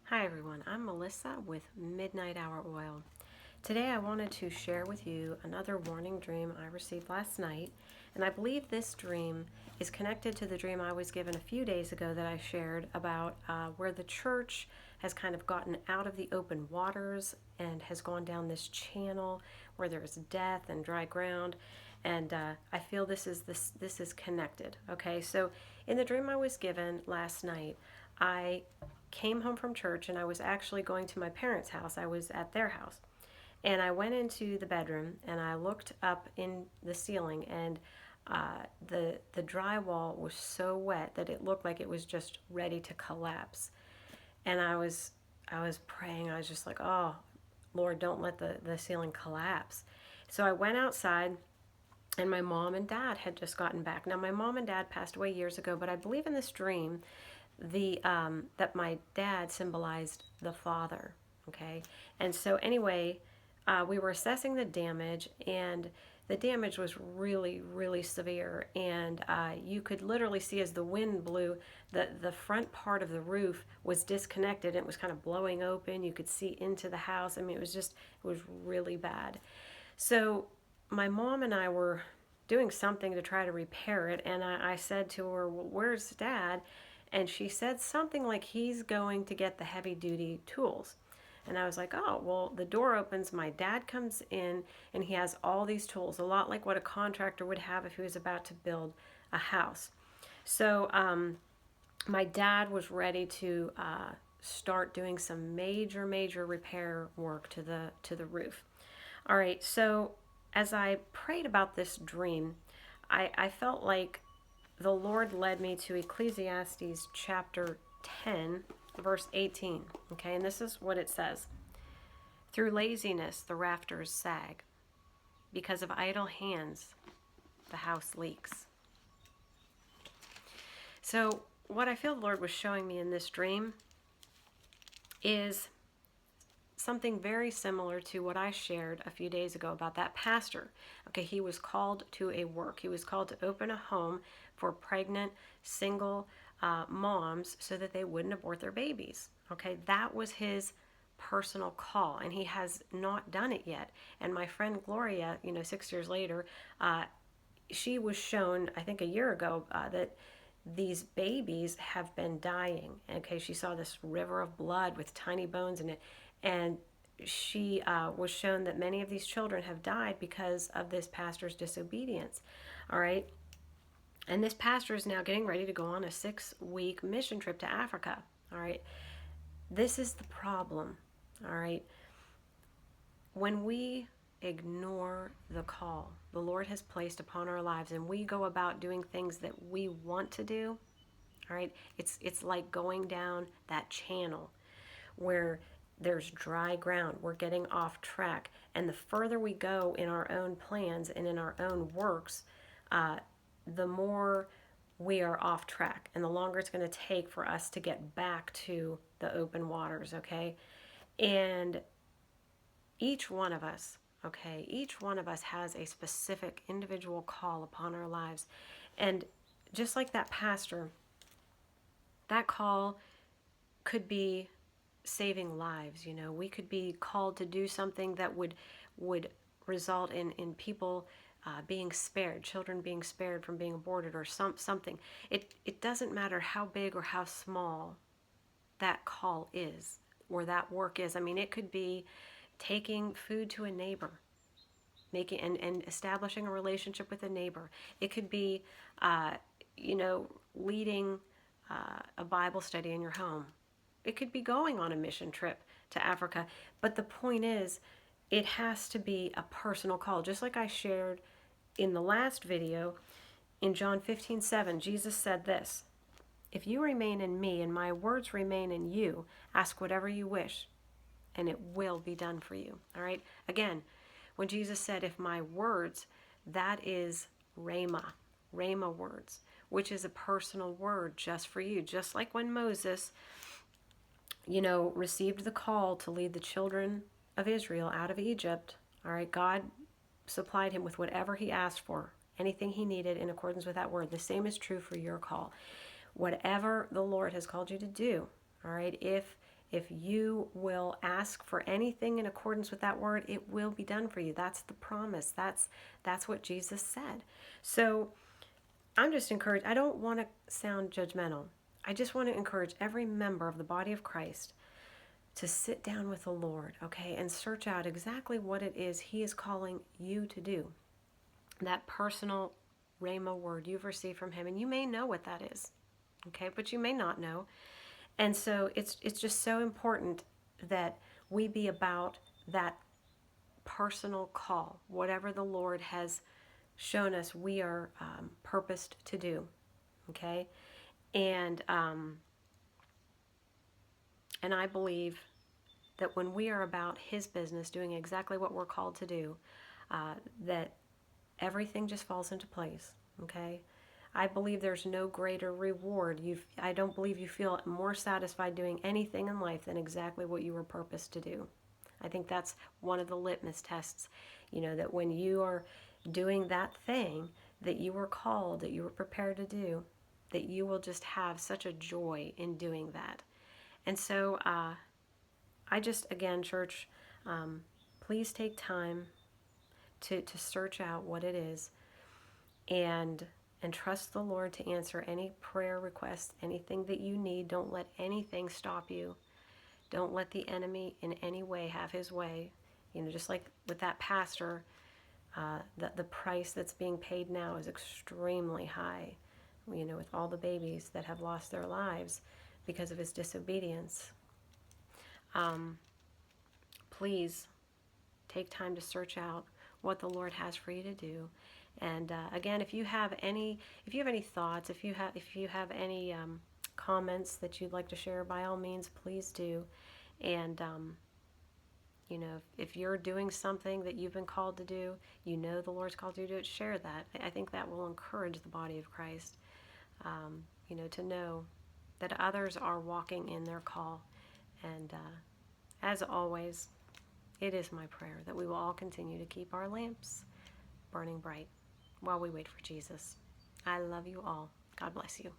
Hi everyone, I'm Melissa with Midnight Hour Oil. Today I wanted to share with you another warning dream I received last night, and I believe this dream is connected to the dream I was given a few days ago that I shared about where the church has kind of gotten out of the open waters and has gone down this channel where there's death and dry ground. And I feel this is connected. Okay, so in the dream I was given last night, I came home from church and I was actually going to my parents' house. I was at their house. And I went into the bedroom and I looked up in the ceiling, and the drywall was so wet that it looked like it was just ready to collapse. And I was praying. I was just like, "Oh, Lord, don't let the ceiling collapse." So I went outside, and my mom and dad had just gotten back. Now my mom and dad passed away years ago, but I believe in this dream the that my dad symbolized the father. Okay, and so anyway, we were assessing the damage, and the damage was really, really severe. And you could literally see as the wind blew, the front part of the roof was disconnected. It was kind of blowing open. You could see into the house. I mean, it was really bad. So my mom and I were doing something to try to repair it, and I said to her, "Well, where's Dad?" And she said something like he's going to get the heavy duty tools. And I was like, "Oh, well, the door opens, my dad comes in, and he has all these tools, a lot like what a contractor would have if he was about to build a house." So my dad was ready to start doing some major repair work to the roof. All right, so as I prayed about this dream, I felt like the Lord led me to Ecclesiastes chapter 10, verse 18. Okay, and this is what it says: "Through laziness the rafters sag, because of idle hands the house leaks." So, what I feel the Lord was showing me in this dream is something very similar to what I shared a few days ago about that pastor. Okay, he was called to a work. He was called to open a home for pregnant, single moms so that they wouldn't abort their babies. Okay, that was his personal call, and he has not done it yet. And my friend Gloria, 6 years later, she was shown, I think a year ago, that these babies have been dying. Okay, she saw this river of blood with tiny bones in it, and she was shown that many of these children have died because of this pastor's disobedience. All right, and this pastor is now getting ready to go on a 6-week mission trip to Africa. All right, this is the problem. All right, when we ignore the call the Lord has placed upon our lives, and we go about doing things that we want to do, all right, it's like going down that channel where there's dry ground. We're getting off track, and the further we go in our own plans and in our own works, the more we are off track, and the longer it's going to take for us to get back to the open waters. Okay, and each one of us, okay, each one of us has a specific individual call upon our lives. And just like that pastor, that call could be saving lives. We could be called to do something that would result in people being spared, children being spared from being aborted, or something. It doesn't matter how big or how small that call is or that work is. I mean, it could be taking food to a neighbor, making and establishing a relationship with a neighbor. It could be, leading a Bible study in your home. It could be going on a mission trip to Africa. But the point is, it has to be a personal call. Just like I shared in the last video, in John 15:7, Jesus said this: "If you remain in me and my words remain in you, ask whatever you wish, and it will be done for you." All right? Again, when Jesus said, "If my words," that is Rhema words, which is a personal word just for you. Just like when Moses, received the call to lead the children of Israel out of Egypt. All right, God supplied him with whatever he asked for, anything he needed in accordance with that word. The same is true for your call. Whatever the Lord has called you to do, all right, if if you will ask for anything in accordance with that word, it will be done for you. That's the promise. That's what Jesus said. So I'm just encouraged. I don't want to sound judgmental. I just want to encourage every member of the body of Christ to sit down with the Lord, okay, and search out exactly what it is He is calling you to do. That personal rhema word you've received from Him, and you may know what that is, okay, but you may not know. And so it's just so important that we be about that personal call, whatever the Lord has shown us we are purposed to do, okay, and I believe that when we are about His business, doing exactly what we're called to do, that everything just falls into place, okay? I believe there's no greater reward. I don't believe you feel more satisfied doing anything in life than exactly what you were purposed to do. I think that's one of the litmus tests, that when you are doing that thing that you were called, that you were prepared to do, that you will just have such a joy in doing that. And so I just, again, church, please take time to search out what it is and trust the Lord to answer any prayer request, anything that you need. Don't let anything stop you. Don't let the enemy in any way have his way. Just like with that pastor, the price that's being paid now is extremely high, with all the babies that have lost their lives because of his disobedience. Please take time to search out what the Lord has for you to do. And again, if you have any thoughts, if you have any comments that you'd like to share, by all means, please do. And if you're doing something that you've been called to do, the Lord's called you to do it, share that. I think that will encourage the body of Christ, to know that others are walking in their call. And as always, it is my prayer that we will all continue to keep our lamps burning bright while we wait for Jesus. I love you all. God bless you.